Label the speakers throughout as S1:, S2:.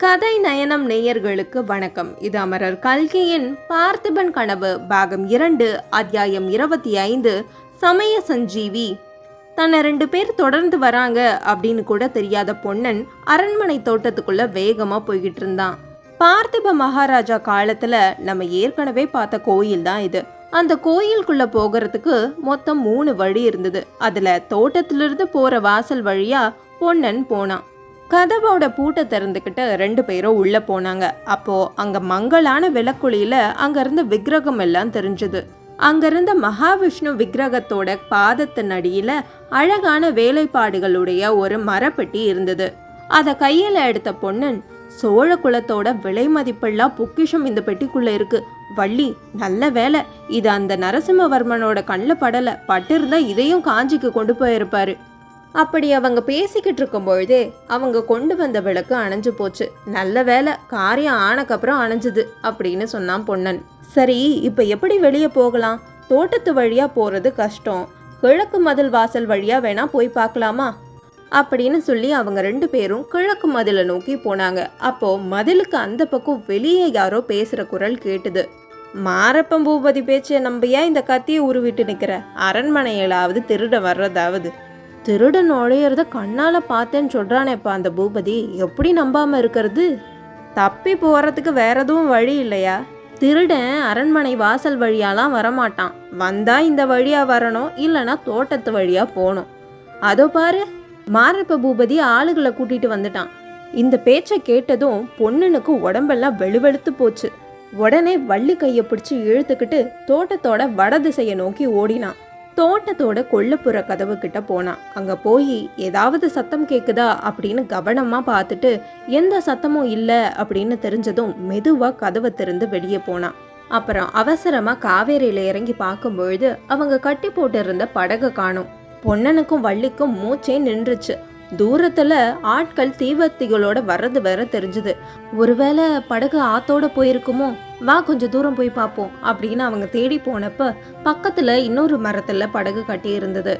S1: கதை நயனம் நேயர்களுக்கு வணக்கம். இது அமரர் கல்கியின் பார்த்திபன் கனவு பாகம் 2 அத்தியாயம் 25 சமய சஞ்சீவி. தன்னை 2 பேர் தொடர்ந்து வராங்க அப்படின்னு கூட தெரியாத பொன்னன் அரண்மனை தோட்டத்துக்குள்ள வேகமா போய்கிட்டு இருந்தான். பார்த்திப மகாராஜா காலத்துல நம்ம ஏற்கனவே பார்த்த கோயில் தான் இது. அந்த கோயிலுக்குள்ள போகிறதுக்கு மொத்தம் 3 வழி இருந்தது. அதுல தோட்டத்திலிருந்து போற வாசல் வழியா பொன்னன் போனான். கதவோட பூட்டை திறந்துக்கிட்டு 2 பேரும் உள்ள போனாங்க. அப்போ அங்க மங்களான விளக்குழியில அங்கிருந்த விக்கிரகம் எல்லாம் தெரிஞ்சது. அங்கிருந்த மகாவிஷ்ணு விக்கிரகத்தோட பாதத்தின் அடியில அழகான வேலைப்பாடுகளுடைய ஒரு மரப்பெட்டி இருந்தது. அத கையில எடுத்த பொன்னன், சோழ குலத்தோட விலை மதிப்பெல்லாம் பொக்கிஷம் இந்த பெட்டிக்குள்ள இருக்கு. வள்ளி, நல்ல வேலை, இது அந்த நரசிம்மவர்மனோட கண்ணில் படல, பட்டிருந்தா இதையும் காஞ்சிக்கு கொண்டு போயிருப்பாரு. அப்படி அவங்க பேசிக்கிட்டு இருக்கும் பொழுதே அவங்க கொண்டு வந்த விளக்கு அணைஞ்சு போச்சு. நல்ல வேலை, காரியம் ஆனக்கப்புறம் அணைஞ்சுது அப்படின்னு சொன்னான் பொன்னன். சரி, இப்ப எப்படி வெளியே போகலாம்? தோட்டத்து வழியா போறது கஷ்டம், கிழக்கு மதில் வாசல் வழியா வேணா போய் பார்க்கலாமா அப்படின்னு சொல்லி அவங்க 2 பேரும் கிழக்கு மதிலை நோக்கி போனாங்க. அப்போ மதிலுக்கு அந்த பக்கம் வெளியே யாரோ பேசுற குரல் கேட்டுது. மாரப்பன் பூபதி பேச்சை நம்பியா இந்த கத்தியை உருவிட்டு நிக்கிற? அரண்மனையிலாவது திருட வர்றதாவது? திருடன் நுழையிறத கண்ணால பார்த்தேன்னு சொல்றானேப்பா அந்த பூபதி, எப்படி நம்பாம இருக்கிறது? தப்பி போறதுக்கு வேற எதுவும் வழி இல்லையா? திருடன் அரண்மனை வாசல் வழியாலாம் வரமாட்டான். வந்தா இந்த வழியா வரணும், இல்லைன்னா தோட்டத்து வழியா போகணும். அதோ பாரு, மாரப்ப பூபதி ஆளுகளை கூட்டிட்டு வந்துட்டான். இந்த பேச்சை கேட்டதும் பொன்னனுக்கு உடம்பெல்லாம் வெளுவெளுத்து போச்சு. உடனே வள்ளி கையை பிடிச்சி இழுத்துக்கிட்டு தோட்டத்தோட வடதிசையை நோக்கி ஓடினான். தோட்டத்தோட கொல்லைப்புற கதவு கிட்ட போனான். அங்க போய் ஏதாவது சத்தம் கேக்குதா அப்படின்னு கவனமா பார்த்துட்டு எந்த சத்தமும் இல்ல அப்படின்னு தெரிஞ்சதும் மெதுவா கதவை திறந்து வெளியே போனான். அப்புறம் அவசரமா காவேரியில இறங்கி பார்க்கும் பொழுது அவங்க கட்டி போட்டு இருந்த படகை காணும். பொன்னனுக்கும் வள்ளிக்கும் மூச்சே நின்றுச்சு. தூரத்துல ஆட்கள் தீவர்த்திகளோட வர்றது வேற தெரிஞ்சது. ஒருவேளை படகு ஆத்தோட போயிருக்குமோ, வா கொஞ்சம் தூரம் போய் பார்ப்போம் அப்படின்னு அவங்க தேடி போனப்ப பக்கத்துல இன்னொரு மரத்துல படகு கட்டி இருந்தது.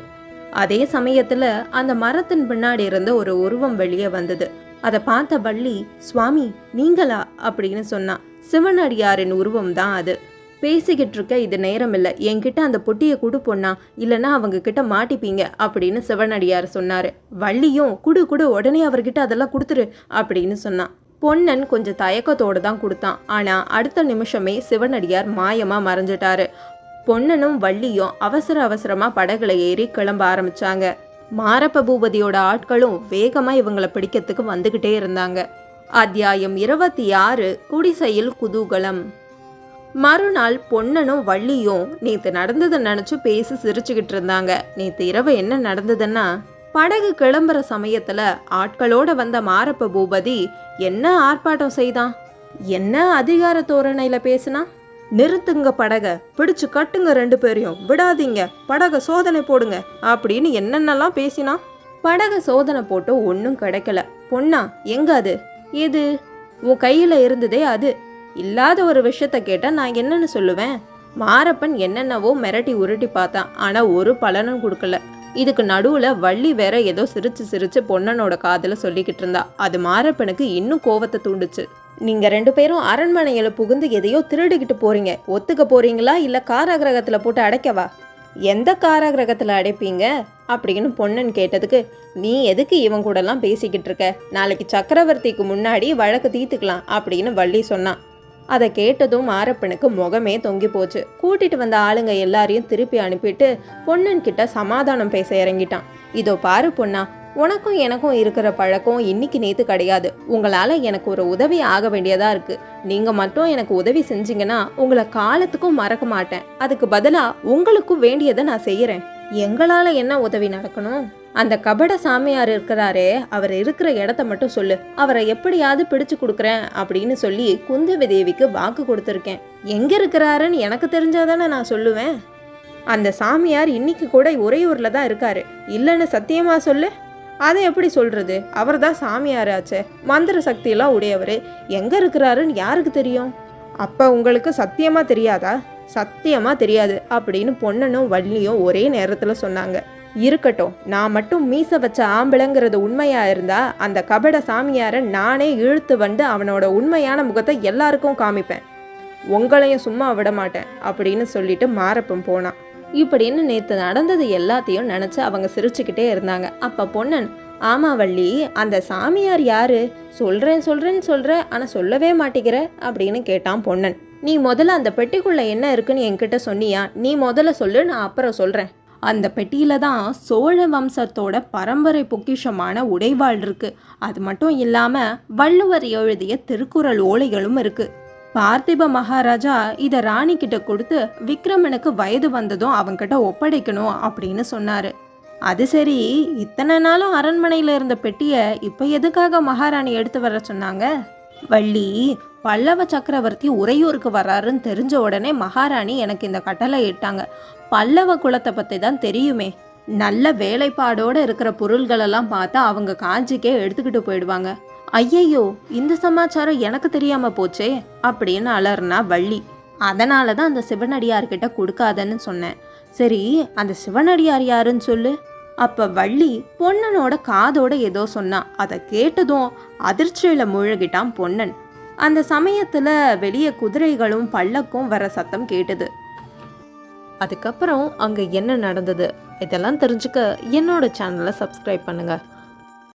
S1: அதே சமயத்துல அந்த மரத்தின் பின்னாடி இருந்த ஒரு உருவம் வெளியே வந்தது. அதை பார்த்த வள்ளி, சுவாமி நீங்களா அப்படின்னு சொன்னா. சிவனடியாரின் உருவம் தான் அது. பேசிக்கிட்டு இருக்க இது நேரம் இல்லை, என்கிட்ட அந்த பொட்டியை குடு பொண்ணா, இல்லைன்னா அவங்க கிட்ட மாட்டிப்பீங்க அப்படின்னு சிவனடியார் சொன்னாரு. வள்ளியும் குடு உடனே அவர்கிட்ட அதெல்லாம் கொடுத்துரு அப்படின்னு சொன்னான். பொன்னன் கொஞ்சம் தயக்கத்தோடு தான் கொடுத்தான். ஆனா அடுத்த நிமிஷமே சிவனடியார் மாயமா மறைஞ்சிட்டாரு. பொன்னனும் வள்ளியும் அவசரமா படகுல ஏறி கிளம்ப ஆரம்பிச்சாங்க. மாரப்ப பூபதியோட ஆட்களும் வேகமா இவங்களை பிடிக்கிறதுக்கு வந்துகிட்டே இருந்தாங்க. அத்தியாயம் 26 குடிசையில் குதூகலம். மறுநாள் பொன்னனும் வள்ளியும் நேத்து நடந்ததை நினைச்சு பேசி சிரிச்சுக்கிட்டு இருந்தாங்க. நேத்து இரவு என்ன நடந்ததுன்னா, படகு கிளம்புற சமயத்துல ஆட்களோட வந்த மாரப்ப பூபதி என்ன ஆர்ப்பாட்டம் செய்தான், என்ன அதிகார தோரணையில பேசினா. நிறுத்துங்க, படக பிடிச்சு கட்டுங்க, 2 பேரையும் விடாதீங்க, படக சோதனை போடுங்க அப்படின்னு என்னென்னலாம் பேசினா. படக சோதனை போட்டு ஒன்னும் கிடைக்கல. பொன்னா, எங்க அது? எது? உன் கையில இருந்ததே அது. இல்லாத ஒரு விஷயத்த கேட்டா நான் என்னன்னு சொல்லுவேன்? மாரப்பன் என்னென்னவோ மிரட்டி உருட்டி பார்த்தான், ஆனா ஒரு பலனும் கொடுக்கல. இதுக்கு நடுவுல வள்ளி வேற ஏதோ சிரிச்சு பொன்னனோட காதுல சொல்லிக்கிட்டு இருந்தா. அது மாரப்பனுக்கு இன்னும் கோவத்தை தூண்டுச்சு. நீங்க 2 பேரும் அரண்மனையில புகுந்து எதையோ திருடிக்கிட்டு போறீங்க, ஒத்துக்க போறீங்களா இல்ல காராகிரகத்துல போட்டு அடைக்கவா? எந்த காராகிரகத்துல அடைப்பீங்க அப்படின்னு பொன்னன் கேட்டதுக்கு, நீ எதுக்கு இவன் கூடலாம் பேசிக்கிட்டு இருக்க, நாளைக்கு சக்கரவர்த்திக்கு முன்னாடி வழக்கு தீர்த்துக்கலாம் அப்படின்னு வள்ளி சொன்னான். அதை கேட்டதும் மாரப்பனுக்கு முகமே தொங்கி போச்சு. கூட்டிட்டு வந்த ஆளுங்க எல்லாரையும் திருப்பி அனுப்பிட்டு பொன்னன் கிட்ட சமாதானம் பேச இறங்கிட்டான். இதோ பாரு பொன்னா, உனக்கும் எனக்கும் இருக்கிற பழக்கம் இன்னைக்கு நேத்து கிடையாது. உங்களால எனக்கு ஒரு உதவி ஆக வேண்டியதா இருக்கு. நீங்க மட்டும் எனக்கு உதவி செஞ்சீங்கன்னா உங்களை காலத்துக்கும் மறக்க மாட்டேன். அதுக்கு பதிலா உங்களுக்கும் வேண்டியதை நான் செய்யறேன். எங்களால என்ன உதவி நடக்கணும்? அந்த கபட சாமியார் இருக்கிறாரே, அவர் இருக்கிற இடத்த மட்டும் சொல்லு, அவரை எப்படியாவது பிடிச்சு கொடுக்குறேன் அப்படின்னு சொல்லி குந்தவி தேவிக்கு வாக்கு கொடுத்துருக்கேன். எங்க இருக்கிறாருன்னு எனக்கு தெரிஞ்சாதானே நான் சொல்லுவேன். அந்த சாமியார் இன்னைக்கு கூட உறையூர்ல தான் இருக்காரு. இல்லைன்னு சத்தியமா சொல்லு. அதை எப்படி சொல்றது? அவர் தான் சாமியாராச்சே, மந்திர சக்தியெல்லாம் உடையவர். எங்க இருக்கிறாருன்னு யாருக்கு தெரியும்? அப்ப உங்களுக்கு சத்தியமா தெரியாதா? சத்தியமா தெரியாது அப்படின்னு பொன்னனும் வள்ளியும் ஒரே நேரத்துல சொன்னாங்க. இருக்கட்டும், நான் மட்டும் மீசை வச்ச ஆம்பளைங்கிறது உண்மையா இருந்தா அந்த கபட சாமியாரை நானே இழுத்து வந்து அவனோட உண்மையான முகத்தை எல்லாருக்கும் காமிப்பேன், உங்களையும் சும்மா விட மாட்டேன் அப்படின்னு சொல்லிட்டு மாரப்பன் போனான். இப்படின்னு நேற்று நடந்தது எல்லாத்தையும் நினச்சி அவங்க சிரிச்சுக்கிட்டே இருந்தாங்க. அப்போ பொன்னன், ஆமா வள்ளி, அந்த சாமியார் யாரு? சொல்கிறேன்னு சொல்கிற ஆனால் சொல்லவே மாட்டேங்கிற அப்படின்னு கேட்டான் பொன்னன். நீ முதல்ல அந்த பெட்டிக்குள்ளே என்ன இருக்குன்னு என்கிட்ட சொன்னியா? நீ முதல்ல சொல்லு, நான் அப்புறம் சொல்கிறேன். அந்த பெட்டியில தான் சோழ வம்சத்தோட பரம்பரை பொக்கிஷமான உடைவாள் இருக்கு. அது மட்டும் இல்லாமல் வள்ளுவர் எழுதிய திருக்குறள் ஓலைகளும் இருக்கு. பார்த்திப மகாராஜா இதை ராணி கிட்ட கொடுத்து விக்ரமனுக்கு வயது வந்ததும் அவன்கிட்ட ஒப்படைக்கணும் அப்படின்னு சொன்னாரு. அது சரி, இத்தனை நாளும் அரண்மனையில் இருந்த பெட்டியை இப்போ எதுக்காக மகாராணி எடுத்து வர சொன்னாங்க? வள்ளி, பல்லவ சக்கரவர்த்தி உறையூருக்கு வர்றாருன்னு தெரிஞ்ச உடனே மகாராணி எனக்கு இந்த கட்டளை இட்டாங்க. பல்லவ குலத்தை பற்றி தான் தெரியுமே, நல்ல வேலைப்பாடோடு இருக்கிற பொருள்களெல்லாம் பார்த்தா அவங்க காஞ்சிக்கே எடுத்துக்கிட்டு போயிடுவாங்க. ஐயையோ, இந்த சமாச்சாரம் எனக்கு தெரியாம போச்சே அப்படின்னு அலர்னா வள்ளி. அதனால தான் அந்த சிவனடியார்கிட்ட கொடுக்காதன்னு சொன்னேன். சரி, அந்த சிவனடியார் யாருன்னு சொல்லு. அப்ப வள்ளி பொன்னனோட காதோட ஏதோ சொன்னான். அதை கேட்டதும் அதிர்ச்சியில முழுகிட்டான் பொன்னன். அந்த சமயத்துல வெளியே குதிரைகளும் பல்லக்கும் வர சத்தம் கேட்டது. அதுக்கப்புறம் அங்க என்ன நடந்தது இதெல்லாம் தெரிஞ்சுக்க என்னோட சேனலை சப்ஸ்கிரைப் பண்ணுங்க.